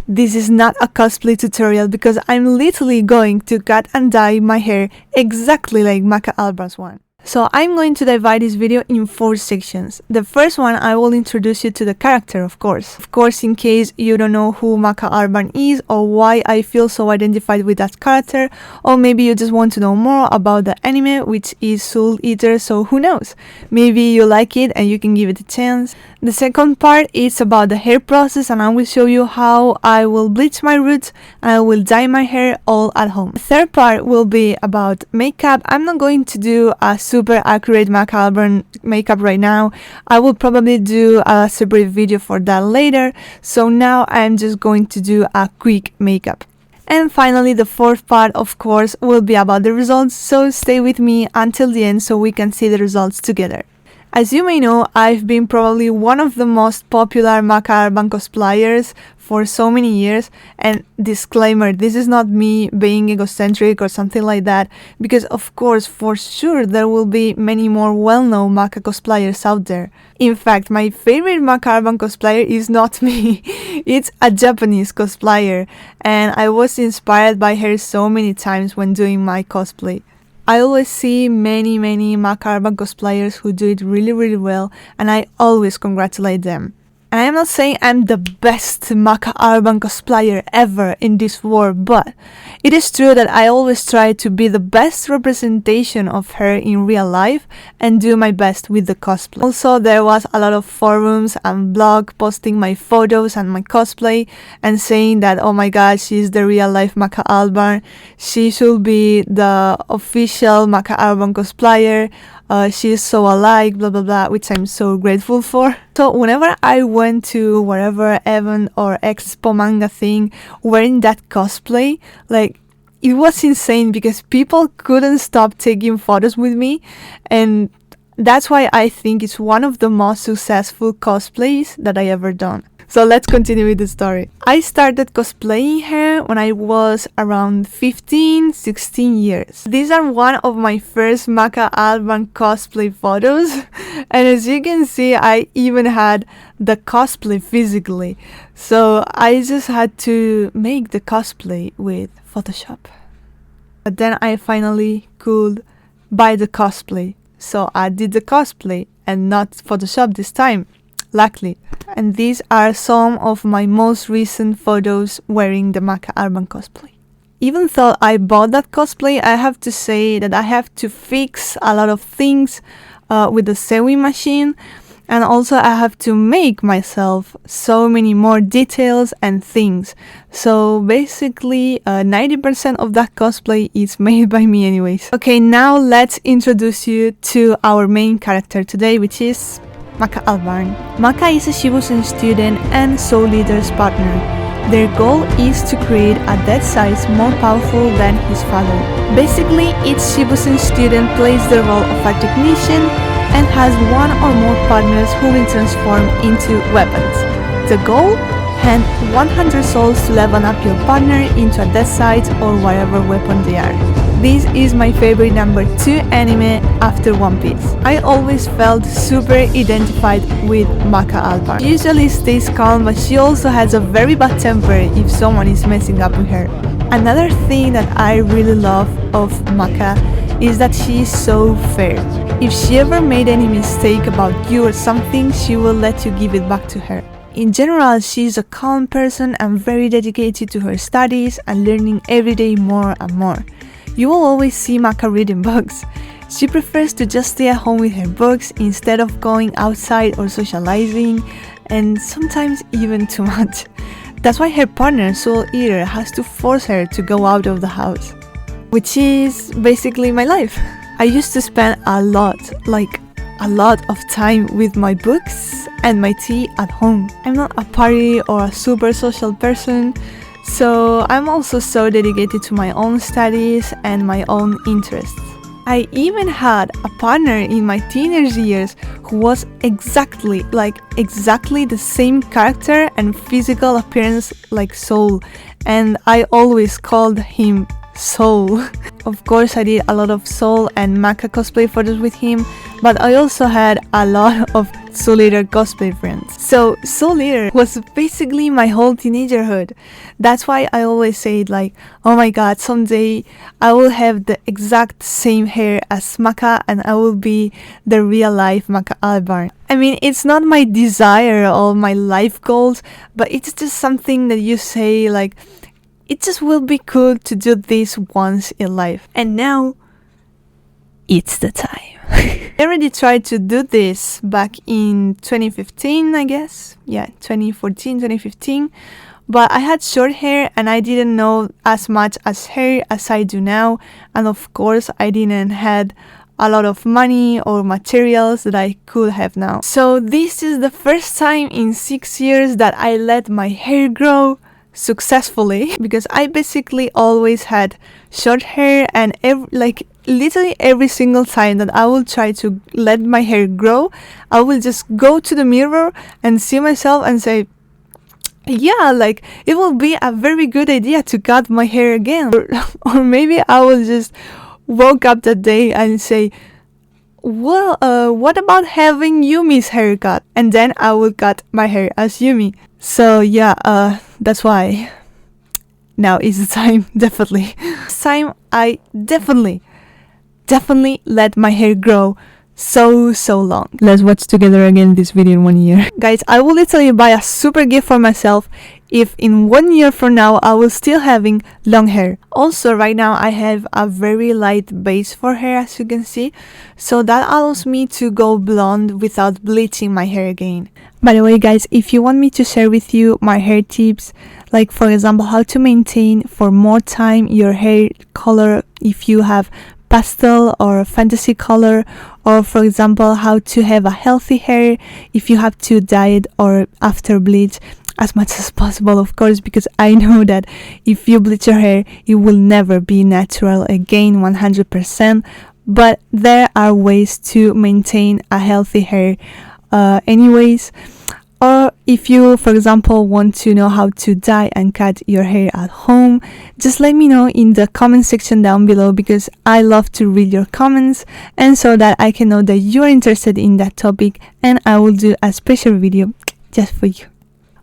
this is not a cosplay tutorial because I'm literally going to cut and dye my hair exactly like Maka Albarn's one. So I'm going to divide this video in 4 sections. The first one, I will introduce you to the character, of course. Of course, in case you don't know who Maka Albarn is or why I feel so identified with that character, or maybe you just want to know more about the anime, which is Soul Eater, so who knows? Maybe you like it and you can give it a chance. The second part is about the hair process, and I will show you how I will bleach my roots and I will dye my hair all at home. The third part will be about makeup. I'm not going to do a super accurate Maka Albarn makeup right now. I will probably do a separate video for that later. So now I'm just going to do a quick makeup. And finally, the fourth part, of course, will be about the results. So stay with me until the end so we can see the results together. As you may know, I've been probably one of the most popular Maka Albarn cosplayers for so many years, and disclaimer, this is not me being egocentric or something like that, because of course, for sure, there will be many more well-known Maka cosplayers out there. In fact, my favorite Maka Albarn cosplayer is not me, it's a Japanese cosplayer, and I was inspired by her so many times when doing my cosplay. I always see many Maka Albarn cosplayers who do it really well, and I always congratulate them. And I'm not saying I'm the best Maka Albarn cosplayer ever in this world, but it is true that I always try to be the best representation of her in real life and do my best with the cosplay. Also, there was a lot of forums and blog posting my photos and my cosplay and saying that, oh my god, she's the real life Maka Albarn, she should be the official Maka Albarn cosplayer, she's so alike, blah blah blah, which I'm so grateful for. So whenever I went to whatever event or expo manga thing wearing that cosplay, like, it was insane because people couldn't stop taking photos with me, and that's why I think it's one of the most successful cosplays that I ever done. So let's continue with the story. I started cosplaying her when I was around 15-16 years. These are one of my first Maka Albarn cosplay photos, and as you can see, I even had the cosplay physically. So I just had to make the cosplay with Photoshop. But then I finally could buy the cosplay. So I did the cosplay and not Photoshop this time, luckily. And these are some of my most recent photos wearing the Maka Albarn cosplay. Even though I bought that cosplay, I have to say that I have to fix a lot of things with the sewing machine, and also I have to make myself so many more details and things. So basically 90% of that cosplay is made by me anyways. Okay, now let's introduce you to our main character today, which is Maka Albarn. Maka is a Shibusen student and Soul Leader's partner. Their goal is to create a dead size more powerful than his father. Basically, each Shibusen student plays the role of a technician and has one or more partners who will transform into weapons. The goal? Hand 100 souls to level up your partner into a dead size or whatever weapon they are. This is my favorite number 2 anime after One Piece. I always felt super identified with Maka Albarn. She usually stays calm, but she also has a very bad temper if someone is messing up with her. Another thing that I really love of Maka is that she is so fair. If she ever made any mistake about you or something, she will let you give it back to her. In general, she is a calm person and very dedicated to her studies and learning every day more and more. You will always see Maka reading books. She prefers to just stay at home with her books instead of going outside or socializing, and sometimes even too much. That's why her partner, Soul Eater, has to force her to go out of the house, which is basically my life. I used to spend a lot of time with my books and my tea at home. I'm not a party or a super social person, so I'm also so dedicated to my own studies and my own interests. I even had a partner in my teenage years who was exactly the same character and physical appearance like Soul, and I always called him Soul. Of course, I did a lot of Soul and Maka cosplay photos with him, but I also had a lot of Soul Eater cosplay friends. So Soul Eater was basically my whole teenagerhood. That's why I always say it like, oh my god, someday I will have the exact same hair as Maka and I will be the real life Maka Albarn. I mean, it's not my desire or my life goals, but it's just something that you say like, it just will be cool to do this once in life. And now, it's the time. I already tried to do this back in 2015, I guess. Yeah, 2014, 2015. But I had short hair and I didn't know as much as hair as I do now. And of course, I didn't had a lot of money or materials that I could have now. So this is the first time in 6 years that I let my hair grow successfully, because I basically always had short hair, and literally every single time that I will try to let my hair grow, I will just go to the mirror and see myself and say, yeah, like it will be a very good idea to cut my hair again. Or maybe I will just woke up that day and say, well, what about having Yumi's haircut? And then I will cut my hair as Yumi. So yeah, that's why now is the time, definitely. This time I definitely let my hair grow so long. Let's watch together again this video in 1 year. Guys, I will literally buy a super gift for myself if in 1 year from now I will still having long hair. Also, right now I have a very light base for hair, as you can see, so that allows me to go blonde without bleaching my hair again. By the way, guys, if you want me to share with you my hair tips, like for example how to maintain for more time your hair color if you have pastel or fantasy color, or for example how to have a healthy hair if you have to dye it or after bleach, as much as possible, of course, because I know that if you bleach your hair it will never be natural again 100%, but there are ways to maintain a healthy hair anyways. Or if you, for example, want to know how to dye and cut your hair at home, just let me know in the comment section down below, because I love to read your comments, and so that I can know that you're interested in that topic, and I will do a special video just for you.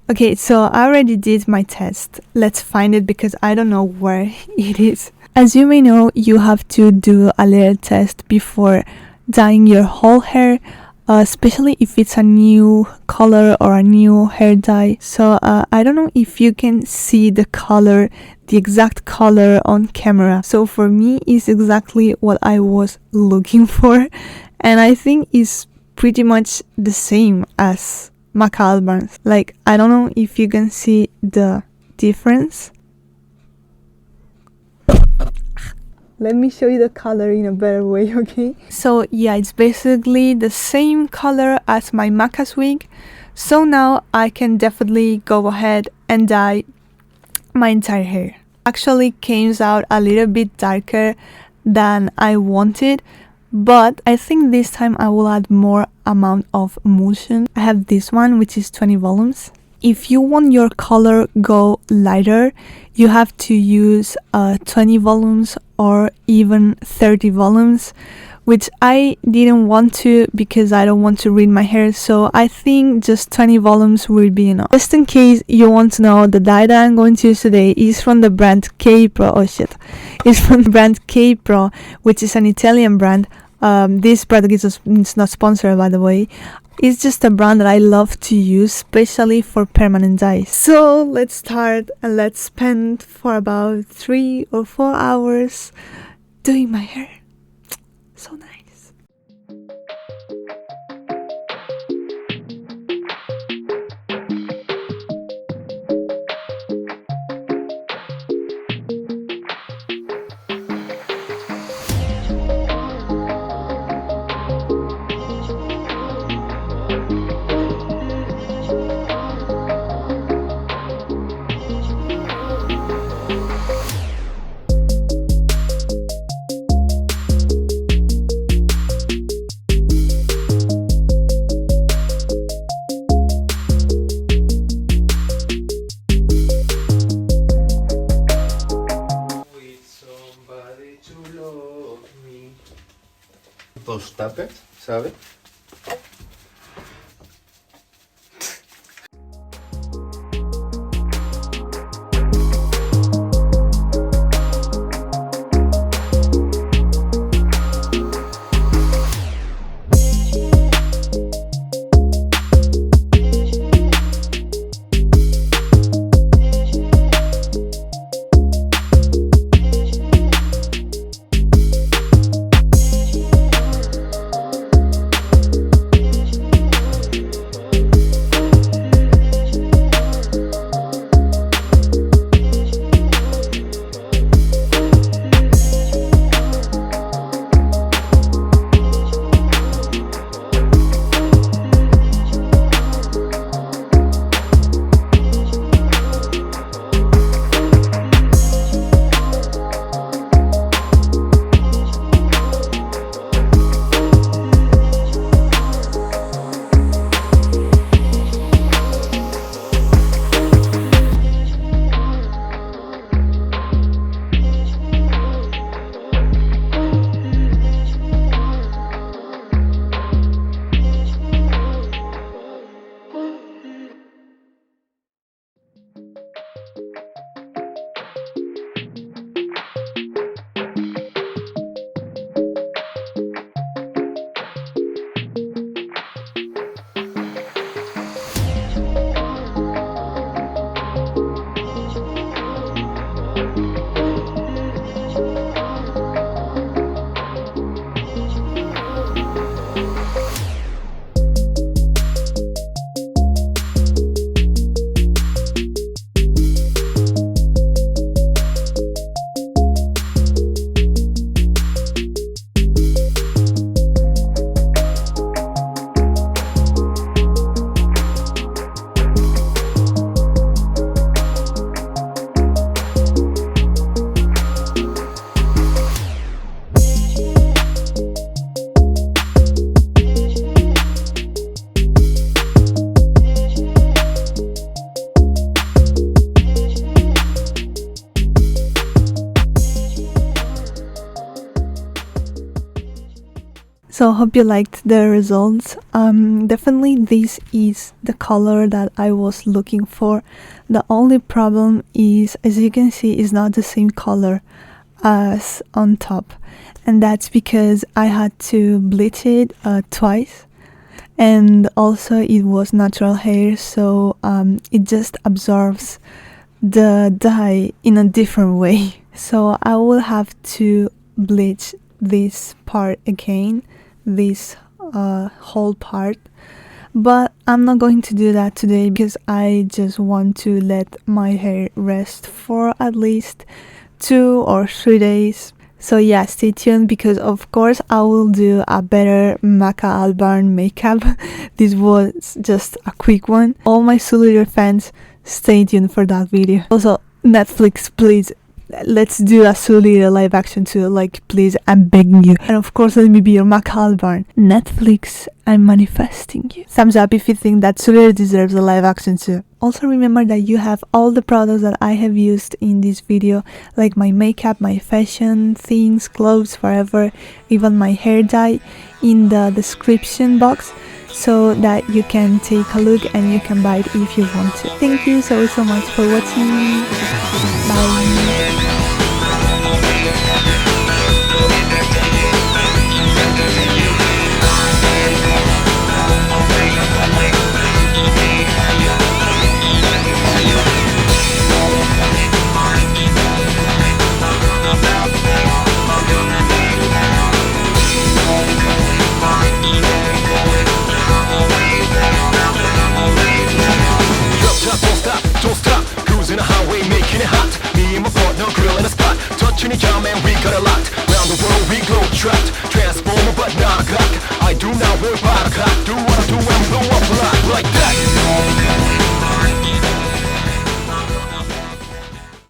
Okay, so I already did my test. Let's find it because I don't know where it is. As you may know, you have to do a little test before dyeing your whole hair, especially if it's a new color or a new hair dye. So I don't know if you can see the color, the exact color on camera. So for me it's exactly what I was looking for, and I think it's pretty much the same as Maka Albarn's. Like, I don't know if you can see the difference. Let me show you the color in a better way, okay? So yeah, it's basically the same color as my Maka's wig. So now I can definitely go ahead and dye my entire hair. Actually came out a little bit darker than I wanted, but I think this time I will add more amount of emulsion. I have this one, which is 20 volumes. If you want your color go lighter, you have to use 20 volumes or even 30 volumes, which I didn't want to because I don't want to ruin my hair, so I think just 20 volumes will be enough. Just in case you want to know, the dye that I'm going to use today is from the brand KAYPRO. Oh shit. It's from the brand KAYPRO, which is an Italian brand. This product is not sponsored, by the way. It's just a brand that I love to use, especially for permanent dyes. So let's start and let's spend for about 3 or 4 hours doing my hair. So nice. So stop it, ¿sabe? So hope you liked the results. Definitely this is the color that I was looking for. The only problem is, as you can see, is not the same color as on top, and that's because I had to bleach it twice, and also it was natural hair, so it just absorbs the dye in a different way. So I will have to bleach this part again, this whole part, but I'm not going to do that today because I just want to let my hair rest for at least 2 or 3 days. So yeah, stay tuned, because of course I will do a better Maka Albarn makeup. This was just a quick one. All my Souliter fans, stay tuned for that video. Also, Netflix, please, let's do a Souliter live action too, like, please, I'm begging you. And of course, let me be your Maka Albarn. Netflix, I'm manifesting you. Thumbs up if you think that Souliter deserves a live action too. Also remember that you have all the products that I have used in this video, like my makeup, my fashion things, clothes, whatever, even my hair dye, in the description box, so that you can take a look and you can buy it if you want to. Thank you so much for watching. Bye. Touching each other, man, we got a lot. Round the world we glow trapped, transformer but not a clock.